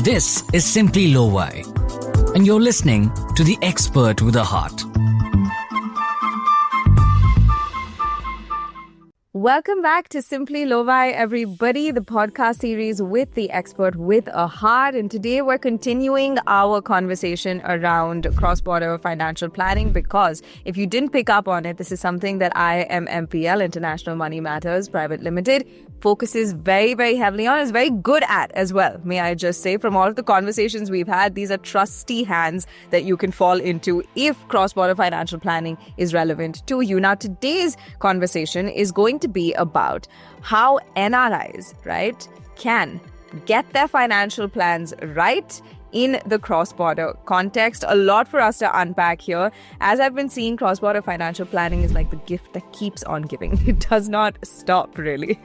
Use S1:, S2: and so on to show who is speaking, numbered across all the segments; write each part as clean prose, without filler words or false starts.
S1: This is Simply Lo-Fi, and you're listening to the expert with a heart.
S2: Welcome back to Simply Lo-Fi, everybody, the podcast series with the expert with a heart. And today we're continuing our conversation around cross-border financial planning, because if you didn't pick up on it, this is something that IMMPL, International Money Matters Private Limited, focuses very, very heavily on, is very good at as well. May I just say, from all of the conversations we've had, these are trusty hands that you can fall into if cross-border financial planning is relevant to you. Now, today's conversation is going to be about how NRIs, right, can get their financial plans right in the cross-border context. A lot for us to unpack here. As I've been seeing, cross-border financial planning is like the gift that keeps on giving. It does not stop, really.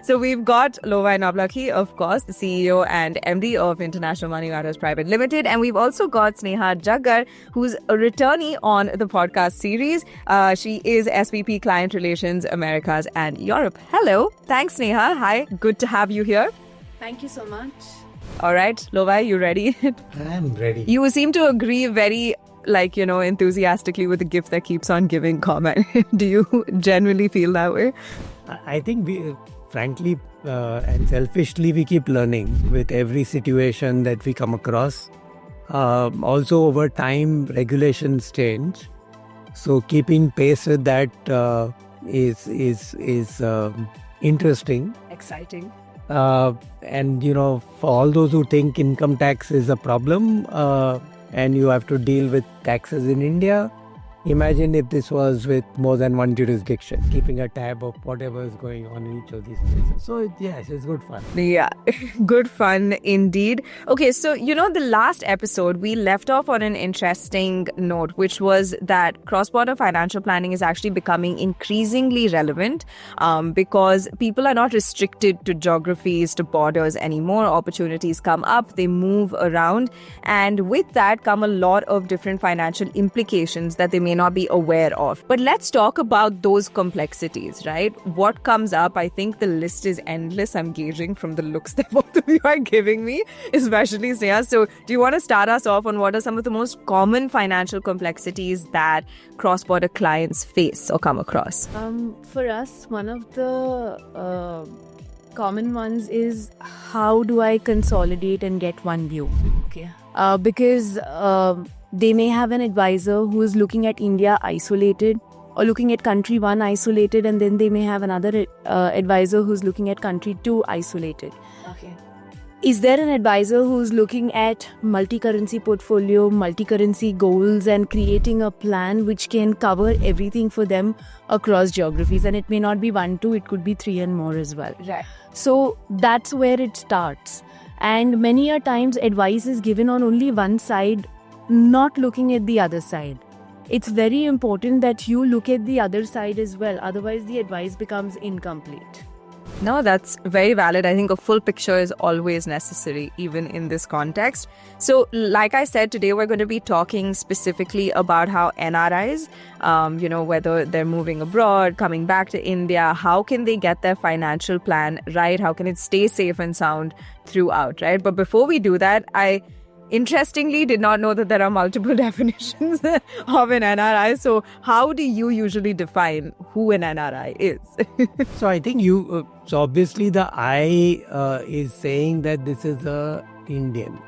S2: So we've got Lo-Fi Nablakhi, of course, the CEO and MD of International Money Matters Private Limited. And we've also got Sneha Jaggar, who's a returnee on the podcast series. She is SVP Client Relations, Americas and Europe. Hello. Thanks, Sneha. Hi. Good to have you here.
S3: Thank you so much.
S2: All right, Lo-Fi, you ready?
S4: I'm ready.
S2: You seem to agree very, enthusiastically with the gift that keeps on giving comment. Do you generally feel that way?
S4: I think we, frankly and selfishly, we keep learning with every situation that we come across. Also, over time, regulations change. So, keeping pace with that is interesting.
S2: Exciting.
S4: And for all those who think income tax is a problem and you have to deal with taxes in India, imagine if this was with more than one jurisdiction, keeping a tab of whatever is going on in each of these places. So yes, it's good fun.
S2: Yeah, good fun indeed. Okay, so the last episode we left off on an interesting note, which was that cross-border financial planning is actually becoming increasingly relevant because people are not restricted to geographies, to borders anymore. Opportunities come up, they move around, and with that come a lot of different financial implications that they may not be aware of. But let's talk about those complexities, right? What comes up? I think the list is endless. I'm gauging from the looks that both of you are giving me, especially Sneha. So do you want to start us off on what are some of the most common financial complexities that cross-border clients face or come across?
S3: For us, one of the common ones is, how do I consolidate and get one view? Okay. Because they may have an advisor who is looking at India isolated, or looking at country 1 isolated, and then they may have another advisor who's looking at country 2 isolated.
S2: Okay.
S3: Is there an advisor who's looking at multi-currency portfolio, multi-currency goals, and creating a plan which can cover everything for them across geographies? And it may not be 1, 2, it could be 3 and more as well.
S2: Right.
S3: So that's where it starts. And many a times advice is given on only one side, not looking at the other side. It's very important that you look at the other side as well. Otherwise, the advice becomes incomplete.
S2: No, that's very valid. I think a full picture is always necessary, even in this context. So, like I said, today we're going to be talking specifically about how NRIs, whether they're moving abroad, coming back to India, how can they get their financial plan right? How can it stay safe and sound throughout, right? But before we do that, I interestingly did not know that there are multiple definitions of an NRI. So how do you usually define who an NRI is?
S4: So I think so obviously the I is saying that this is a Indian.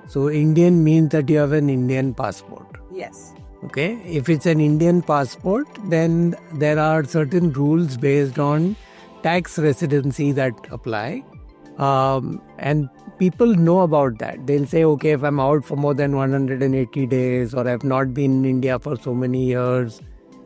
S4: So Indian means that you have an Indian passport.
S2: Yes.
S4: Okay. If it's an Indian passport, then there are certain rules based on tax residency that apply. And people know about that. They'll say, okay, if I'm out for more than 180 days or I've not been in India for so many years,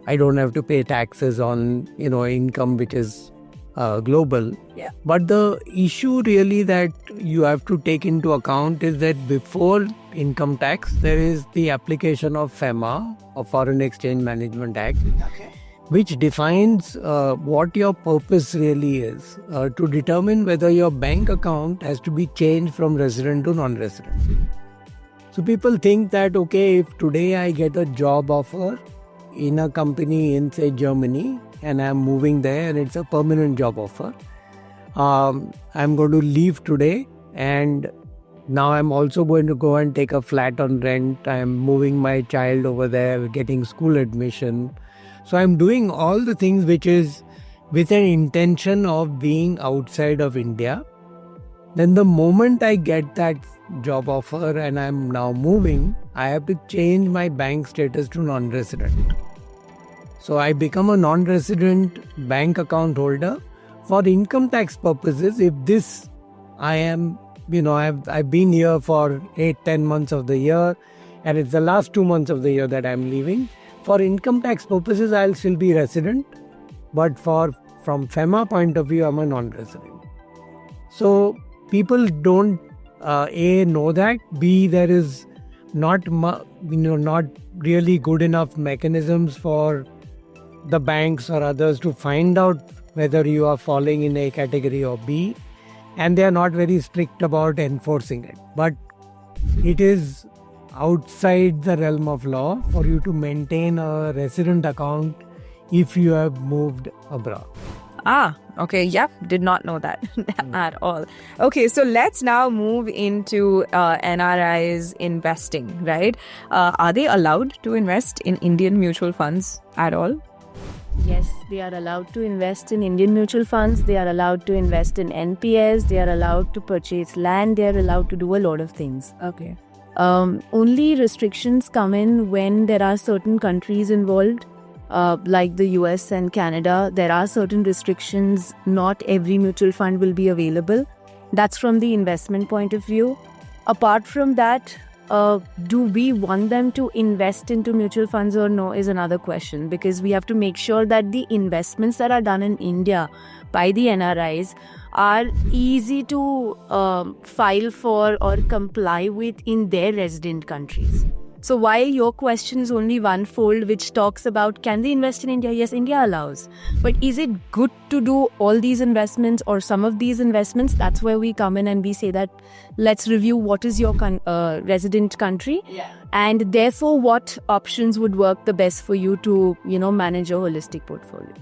S4: I don't have to pay taxes on, income which is global.
S2: Yeah.
S4: But the issue really that you have to take into account is that before income tax, there is the application of FEMA, or Foreign Exchange Management Act.
S2: Okay.
S4: Which defines what your purpose really is to determine whether your bank account has to be changed from resident to non-resident. So people think that, okay, if today I get a job offer in a company in, say, Germany, and I'm moving there and it's a permanent job offer, I'm going to leave today and Now I'm also going to go and take a flat on rent. I'm moving my child over there, getting school admission. So I'm doing all the things which is with an intention of being outside of India. Then the moment I get that job offer and I'm now moving, I have to change my bank status to non-resident. So I become a non-resident bank account holder. For income tax purposes, if this I am, I've been here for 8-10 months of the year, and it's the last 2 months of the year that I'm leaving. For income tax purposes, I'll still be resident, but from FEMA point of view, I'm a non-resident. So people don't know that. B, there is not really good enough mechanisms for the banks or others to find out whether you are falling in A category or B, and they are not very strict about enforcing it. But it is outside the realm of law for you to maintain a resident account if you have moved abroad.
S2: Okay. Yep. Did not know that at all. Okay. So let's now move into NRIs investing, right? Are they allowed to invest in Indian mutual funds at all?
S3: Yes, they are allowed to invest in Indian mutual funds. They are allowed to invest in NPS. They are allowed to purchase land. They are allowed to do a lot of things.
S2: Okay.
S3: Only restrictions come in when there are certain countries involved, like the US and Canada. There are certain restrictions. Not every mutual fund will be available. That's from the investment point of view. Apart from that, do we want them to invest into mutual funds or no is another question, because we have to make sure that the investments that are done in India by the NRIs are easy to file for or comply with in their resident countries. So while your question is only one-fold, which talks about can they invest in India? Yes, India allows. But is it good to do all these investments or some of these investments? That's where we come in and we say that let's review what is your resident country, and therefore what options would work the best for you to, manage a holistic portfolio.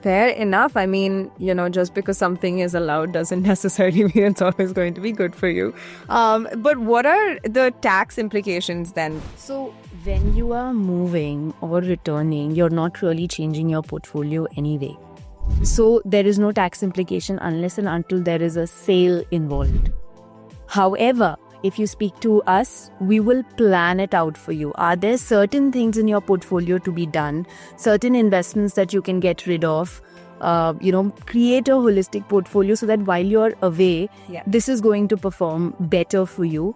S2: Fair enough. I mean, just because something is allowed doesn't necessarily mean it's always going to be good for you. But what are the tax implications then?
S3: So when you are moving or returning, you're not really changing your portfolio anyway. So there is no tax implication unless and until there is a sale involved. However, if you speak to us, we will plan it out for you. Are there certain things in your portfolio to be done? Certain investments that you can get rid of? Create a holistic portfolio so that while you're away, this is going to perform better for you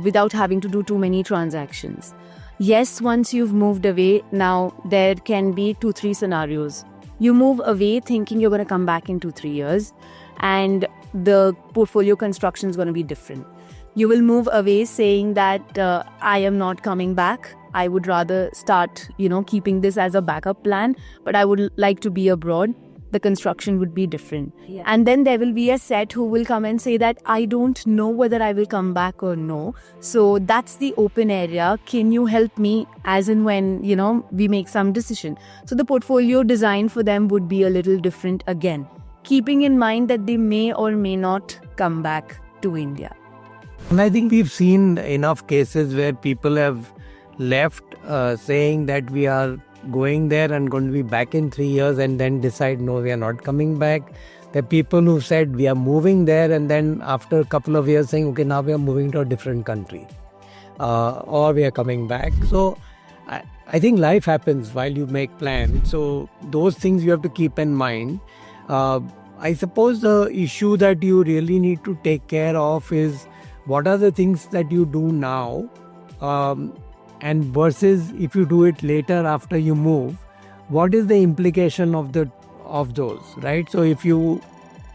S3: without having to do too many transactions. Yes, once you've moved away, now there can be 2-3 scenarios. You move away thinking you're going to come back in 2-3 years, and the portfolio construction is going to be different. You will move away saying that I am not coming back. I would rather start, keeping this as a backup plan, but I would like to be abroad. The construction would be different. Yeah. And then there will be a set who will come and say that I don't know whether I will come back or no. So that's the open area. Can you help me as and when, we make some decision? So the portfolio design for them would be a little different again, keeping in mind that they may or may not come back to India.
S4: And I think we've seen enough cases where people have left saying that we are going there and going to be back in 3 years, and then decide, no, we are not coming back. There are people who said we are moving there, and then after a couple of years saying, okay, now we are moving to a different country, or we are coming back. So I think life happens while you make plans. So those things you have to keep in mind. I suppose the issue that you really need to take care of is what are the things that you do now, and versus if you do it later after you move, what is the implication of those, right? So if you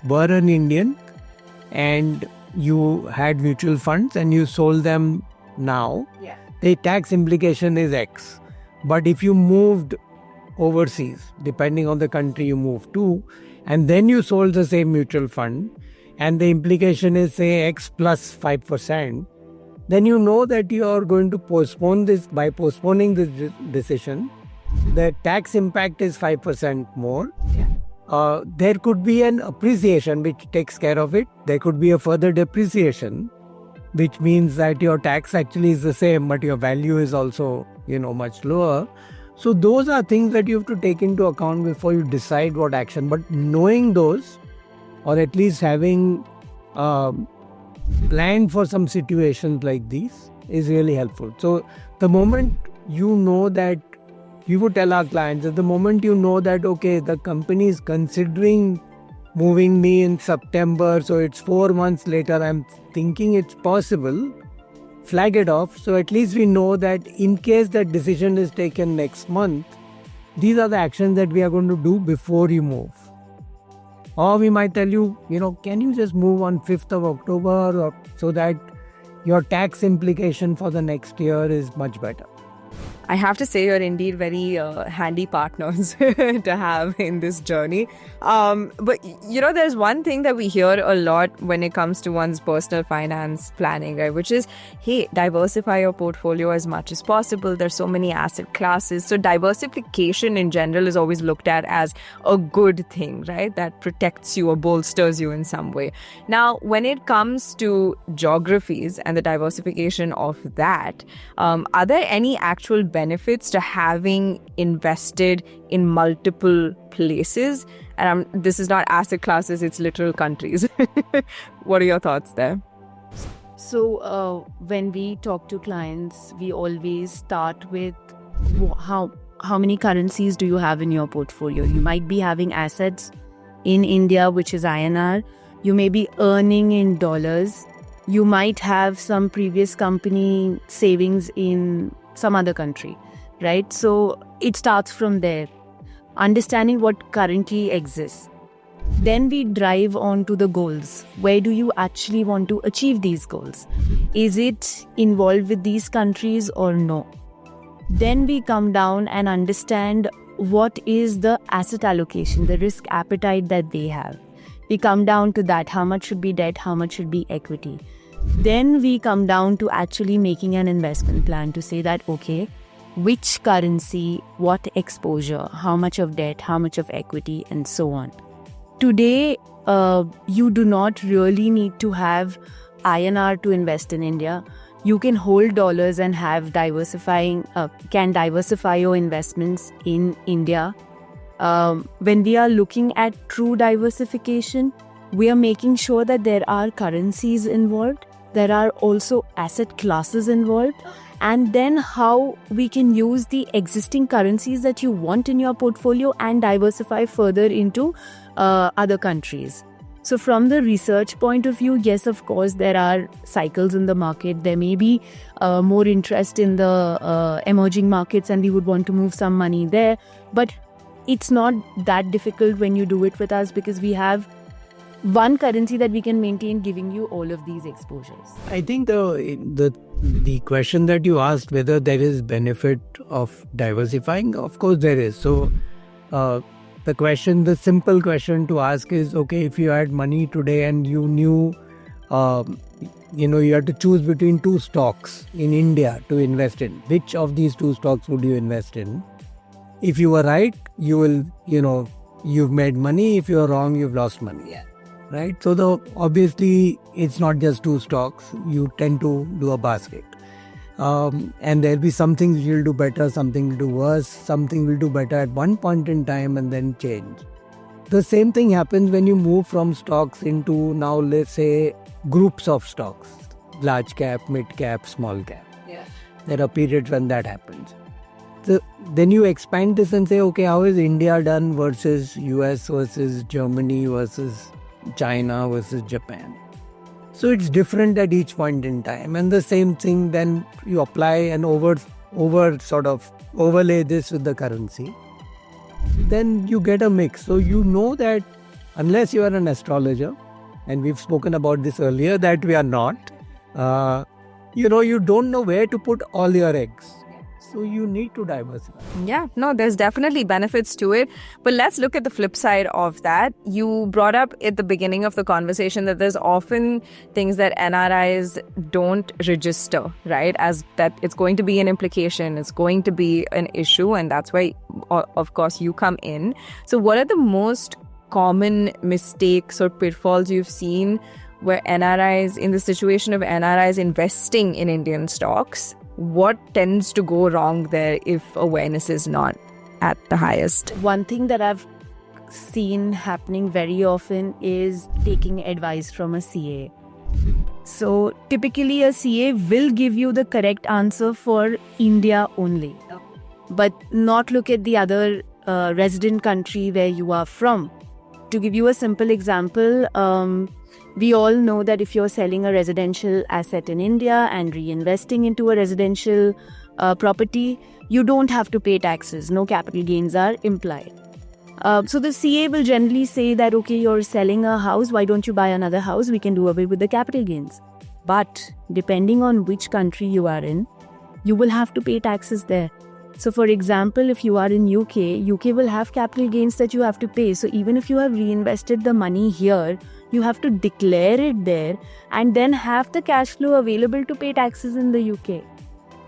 S4: were an Indian and you had mutual funds and you sold them now, the tax implication is X. But if you moved overseas, depending on the country you moved to, and then you sold the same mutual fund, and the implication is say X plus 5%, then you know that you are going to postpone this. By postponing this decision, the tax impact is 5% more. There could be an appreciation which takes care of it. There could be a further depreciation. which means that your tax actually is the same, but your value is also, much lower. So those are things that you have to take into account before you decide what action. But knowing those, or at least having planned for some situations like these, is really helpful. So the moment you know that, we would tell our clients that the moment you know that, okay, the company is considering moving me in September, so it's 4 months later, I'm thinking it's possible, flag it off. So at least we know that in case that decision is taken next month, these are the actions that we are going to do before you move. Or we might tell you, can you just move on 5th of October, or so that your tax implication for the next year is much better.
S2: I have to say you're indeed very handy partners to have in this journey. But, there's one thing that we hear a lot when it comes to one's personal finance planning, right? Which is, hey, diversify your portfolio as much as possible. There's so many asset classes. So diversification in general is always looked at as a good thing, right? That protects you or bolsters you in some way. Now, when it comes to geographies and the diversification of that, are there any actual benefits to having invested in multiple places? And this is not asset classes, it's literal countries. What are your thoughts there?
S3: So when we talk to clients, we always start with how many currencies do you have in your portfolio? You might be having assets in India, which is INR. You may be earning in dollars. You might have some previous company savings in some other country, right? So it starts from there, understanding what currently exists. Then we drive on to the goals. Where do you actually want to achieve these goals? Is it involved with these countries or no? Then we come down and understand what is the asset allocation, the risk appetite that they have. We come down to that, how much should be debt, how much should be equity. Then we come down to actually making an investment plan to say that, okay, which currency, what exposure, how much of debt, how much of equity, and so on. Today, you do not really need to have INR to invest in India. You can hold dollars and have diversify your investments in India. When we are looking at true diversification, we are making sure that there are currencies involved. There are also asset classes involved, and then how we can use the existing currencies that you want in your portfolio and diversify further into other countries. So from the research point of view, yes, of course, there are cycles in the market. There may be more interest in the emerging markets and we would want to move some money there. But it's not that difficult when you do it with us because we have one currency that we can maintain giving you all of these exposures.
S4: I think the question that you asked, whether there is benefit of diversifying, of course there is. So the simple question to ask is, okay, if you had money today and you knew, you had to choose between two stocks in India to invest in, which of these two stocks would you invest in? If you were right, you will, you've made money. If you're wrong, you've lost money. Yeah. Right? So obviously it's not just two stocks. You tend to do a basket. And there'll be some things you'll do better, something will do worse, something will do better at one point in time and then change. The same thing happens when you move from stocks into now, let's say, groups of stocks, large cap, mid cap, small cap.
S2: Yeah.
S4: There are periods when that happens. So then you expand this and say, okay, how is India done versus US versus Germany versus China versus Japan? So it's different at each point in time. And the same thing, then you apply and overlay this with the currency. Then you get a mix. So you know that unless you are an astrologer, and we've spoken about this earlier, that we are not, you don't know where to put all your eggs. So you need to diversify.
S2: Yeah, no, there's definitely benefits to it. But let's look at the flip side of that. You brought up at the beginning of the conversation that there's often things that NRIs don't register, right? As that it's going to be an implication, it's going to be an issue. And that's why, of course, you come in. So what are the most common mistakes or pitfalls you've seen where NRIs, in the situation of NRIs investing in Indian stocks, what tends to go wrong there if awareness is not at the highest?
S3: One thing that I've seen happening very often is taking advice from a CA. So typically a CA will give you the correct answer for India only, but not look at the other resident country where you are from. To give you a simple example, we all know that if you're selling a residential asset in India and reinvesting into a residential property, you don't have to pay taxes. No capital gains are implied. So the CA will generally say that, okay, you're selling a house, why don't you buy another house? We can do away with the capital gains. But depending on which country you are in, you will have to pay taxes there. So for example, if you are in UK will have capital gains that you have to pay. So even if you have reinvested the money here, you have to declare it there and then have the cash flow available to pay taxes in the UK.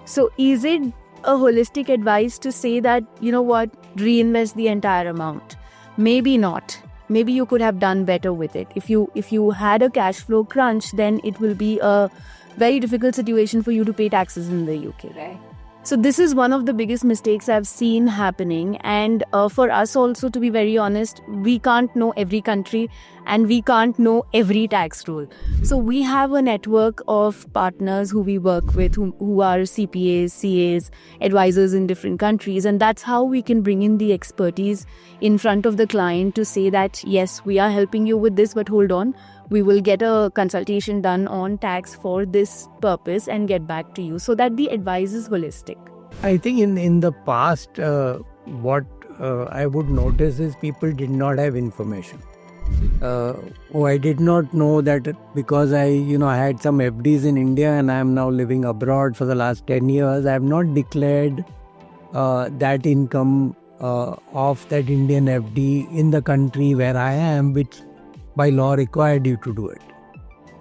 S3: So is it a holistic advice to say that, you know what, reinvest the entire amount? Maybe not. Maybe you could have done better with it. If you had a cash flow crunch, then it will be a very difficult situation for you to pay taxes in the UK.
S2: Right.
S3: So this is one of the biggest mistakes I've seen happening, and for us also, to be very honest, we can't know every country and we can't know every tax rule. So we have a network of partners who we work with who are CPAs, CAs, advisors in different countries, and that's how we can bring in the expertise in front of the client to say that yes, we are helping you with this, but hold on, we will get a consultation done on tax for this purpose and get back to you, so that the advice is holistic.
S4: I think in the past, what I would notice is people did not have information. I did not know that because I had some FDs in India and I am now living abroad for the last 10 years. I have not declared that income of that Indian FD in the country where I am, which by law required you to do it.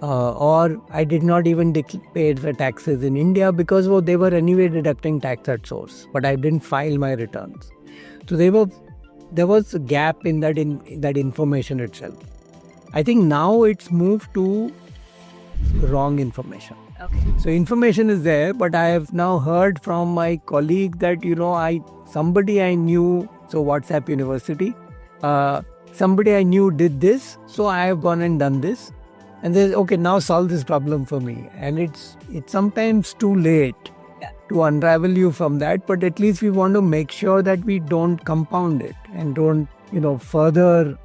S4: Or I did not even pay the taxes in India because they were anyway deducting tax at source, but I didn't file my returns. So there was a gap in that information itself. I think now it's moved to wrong information.
S2: Okay.
S4: So information is there, but I have now heard from my colleague that somebody I knew, so WhatsApp University, somebody I knew did this, so I have gone and done this, and there's okay, now solve this problem for me. And it's sometimes too late to unravel you from that, but at least we want to make sure that we don't compound it and don't further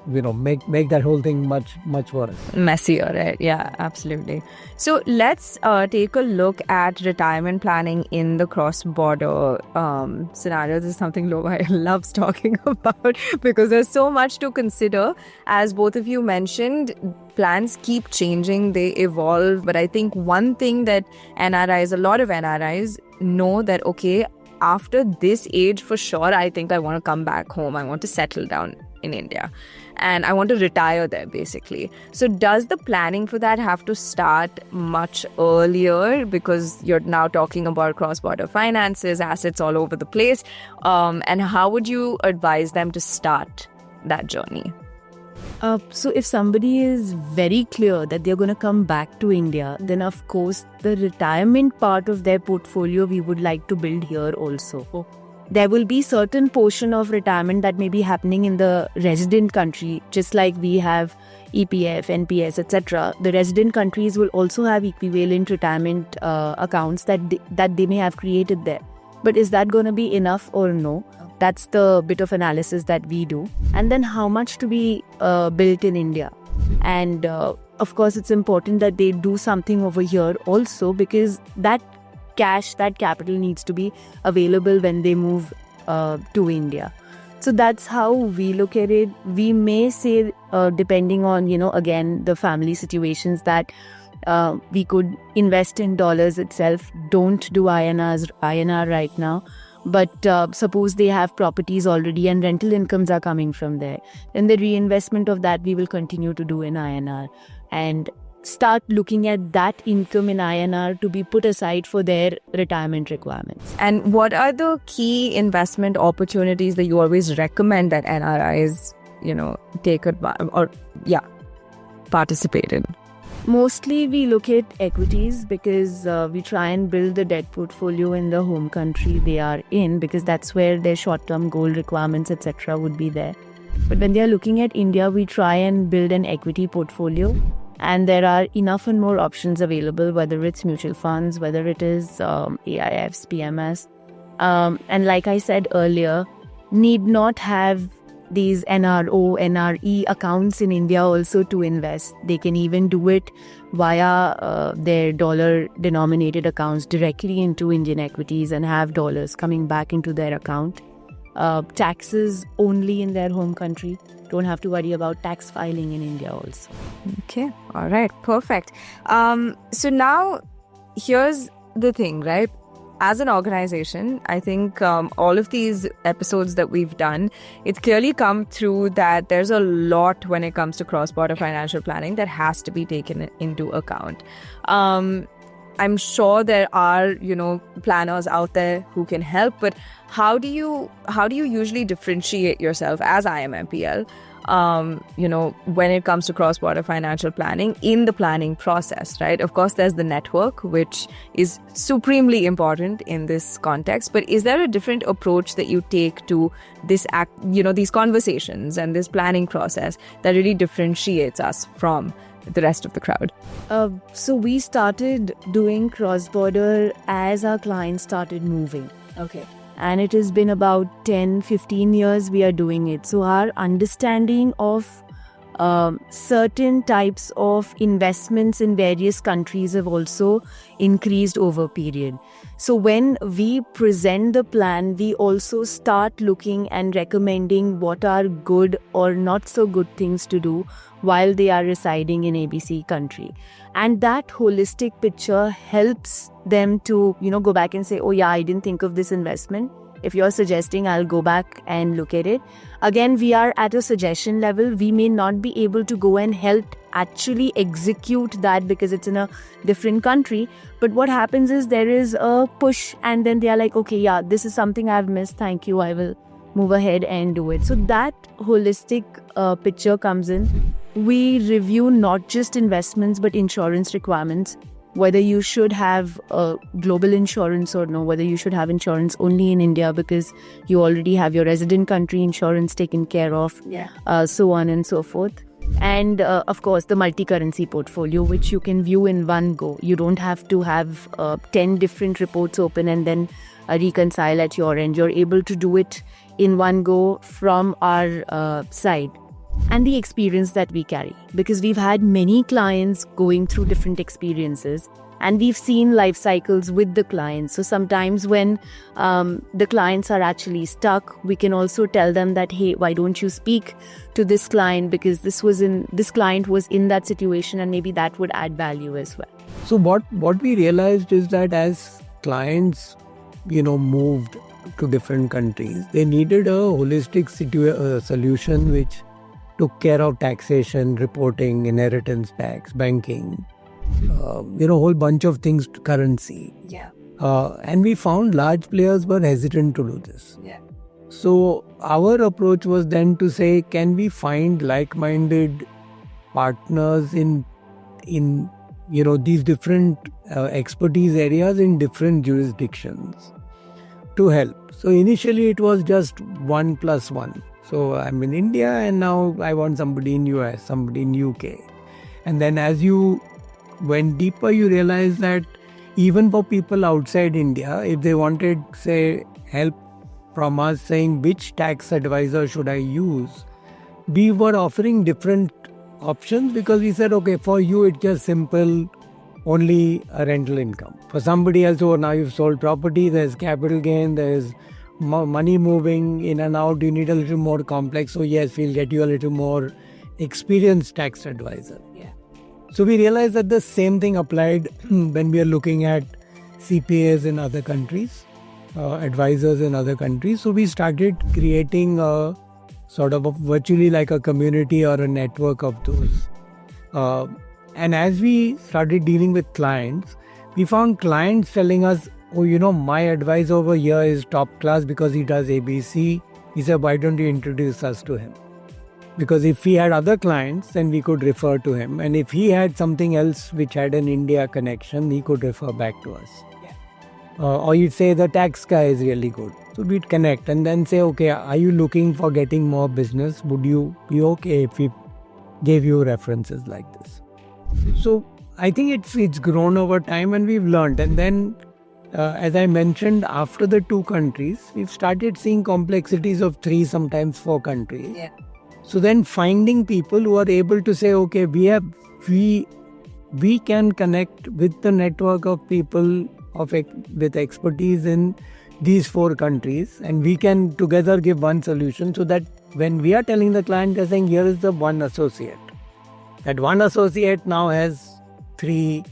S4: make that whole thing much worse.
S2: Messier, right? Yeah, absolutely. So let's take a look at retirement planning in the cross-border scenario. This is something Lovai loves talking about because there's so much to consider. As both of you mentioned, plans keep changing, they evolve. But I think one thing that a lot of NRIs know that, okay, after this age, for sure, I think I want to come back home. I want to settle down in India. And I want to retire there, basically. So does the planning for that have to start much earlier? Because you're now talking about cross-border finances, assets all over the place. And how would you advise them to start that journey?
S3: So if somebody is very clear that they're going to come back to India, then of course the retirement part of their portfolio we would like to build here also. There will be certain portion of retirement that may be happening in the resident country, just like we have EPF, NPS, etc. The resident countries will also have equivalent retirement accounts that they may have created there. But is that going to be enough or no? That's the bit of analysis that we do. And then how much to be built in India. And of course, it's important that they do something over here also, because that cash, that capital needs to be available when they move to India. So that's how we look at it. We may say, depending on, again, the family situations, that we could invest in dollars itself. Don't do INR right now. But suppose they have properties already and rental incomes are coming from there, then the reinvestment of that we will continue to do in INR and start looking at that income in INR to be put aside for their retirement requirements.
S2: And what are the key investment opportunities that you always recommend that NRIs, take advantage? participate in?
S3: Mostly we look at equities because we try and build the debt portfolio in the home country they are in, because that's where their short-term goal requirements, etc. would be there. But when they are looking at India, we try and build an equity portfolio, and there are enough and more options available, whether it's mutual funds, whether it is AIFs, PMS. And like I said earlier, need not have these NRO, NRE accounts in India also to invest. They can even do it via their dollar-denominated accounts directly into Indian equities and have dollars coming back into their account. Taxes only in their home country. Don't have to worry about tax filing in India also.
S2: Okay, all right, perfect. So now, here's the thing, right? As an organization, I think all of these episodes that we've done, it's clearly come through that there's a lot when it comes to cross-border financial planning that has to be taken into account. I'm sure there are, planners out there who can help, but how do you usually differentiate yourself as IMMPL, when it comes to cross-border financial planning in the planning process, right? Of course, there's the network, which is supremely important in this context, but is there a different approach that you take to this these conversations and this planning process that really differentiates us from the rest of the crowd?
S3: So we started doing cross-border as our clients started moving.
S2: Okay.
S3: And it has been about 10-15 years we are doing it. So our understanding of certain types of investments in various countries have also increased over a period. So when we present the plan, we also start looking and recommending what are good or not so good things to do while they are residing in ABC country. And that holistic picture helps them to, go back and say, oh yeah, I didn't think of this investment. If you're suggesting, I'll go back and look at it. Again, we are at a suggestion level. We may not be able to go and help actually execute that because it's in a different country. But what happens is there is a push and then they are like, okay, yeah, this is something I've missed. Thank you. I will move ahead and do it. So that holistic picture comes in. We review not just investments, but insurance requirements. Whether you should have global insurance or no, whether you should have insurance only in India because you already have your resident country insurance taken care of, so on and so forth. And of course, the multi-currency portfolio, which you can view in one go. You don't have to have 10 different reports open and then reconcile at your end. You're able to do it in one go from our side. And the experience that we carry, because we've had many clients going through different experiences and we've seen life cycles with the clients. So sometimes when the clients are actually stuck, we can also tell them that, hey, why don't you speak to this client, because this client was in that situation and maybe that would add value as well.
S4: So what we realized is that as clients, moved to different countries, they needed a holistic solution which took care of taxation, reporting, inheritance tax, banking, a whole bunch of things, currency.
S2: Yeah.
S4: And we found large players were hesitant to do this.
S2: Yeah.
S4: So our approach was then to say, can we find like-minded partners in these different expertise areas in different jurisdictions to help. So initially it was just 1+1. So I'm in India and now I want somebody in US, somebody in UK. And then as you went deeper, you realize that even for people outside India, if they wanted, say, help from us saying which tax advisor should I use, we were offering different options because we said, okay, for you it's just simple, only a rental income. For somebody else, now you've sold property, there's capital gain, there's money moving in and out, you need a little more complex. So yes, we'll get you a little more experienced tax advisor.
S2: Yeah.
S4: So we realized that the same thing applied when we are looking at CPAs in other countries, advisors in other countries. So we started creating a sort of virtually like a community or a network of those. And as we started dealing with clients, we found clients telling us, oh, my advisor over here is top class because he does ABC. He said, why don't you introduce us to him? Because if he had other clients, then we could refer to him. And if he had something else which had an India connection, he could refer back to us. Or you'd say the tax guy is really good. So we'd connect and then say, okay, are you looking for getting more business? Would you be okay if we gave you references like this? So I think it's grown over time and we've learned. And then, as I mentioned, after the 2 countries, we've started seeing complexities of 3, sometimes 4 countries.
S2: Yeah.
S4: So then finding people who are able to say, okay, we can connect with the network of people with expertise in these 4 countries, and we can together give one solution, so that when we are telling the client, they're saying, here is the one associate. That one associate now has 3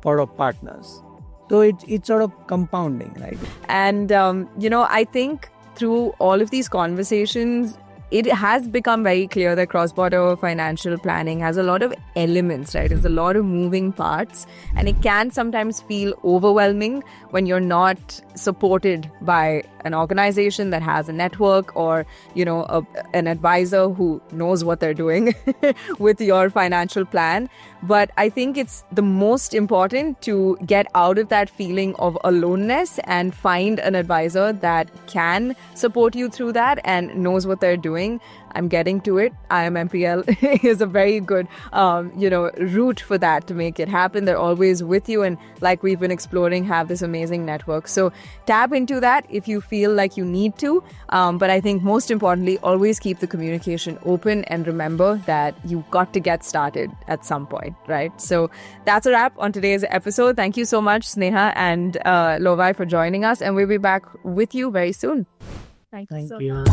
S4: sort of partners. So it's sort of compounding, right?
S2: And, I think through all of these conversations, it has become very clear that cross-border financial planning has a lot of elements, right? There's a lot of moving parts, and it can sometimes feel overwhelming when you're not supported by an organization that has a network or, an advisor who knows what they're doing with your financial plan. But I think it's the most important to get out of that feeling of aloneness and find an advisor that can support you through that and knows what they're doing. I'm getting to it. IMMPL is a very good, route for that to make it happen. They're always with you, and like we've been exploring, have this amazing network. So tap into that if you feel like you need to. But I think most importantly, always keep the communication open and remember that you've got to get started at some point, right? So that's a wrap on today's episode. Thank you so much, Sneha and Lovai, for joining us, and we'll be back with you very soon.
S3: Thank
S4: Thank
S3: you.
S4: you.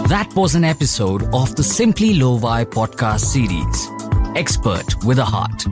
S1: That was an episode of the Simply Lovai podcast series, Expert with a Heart.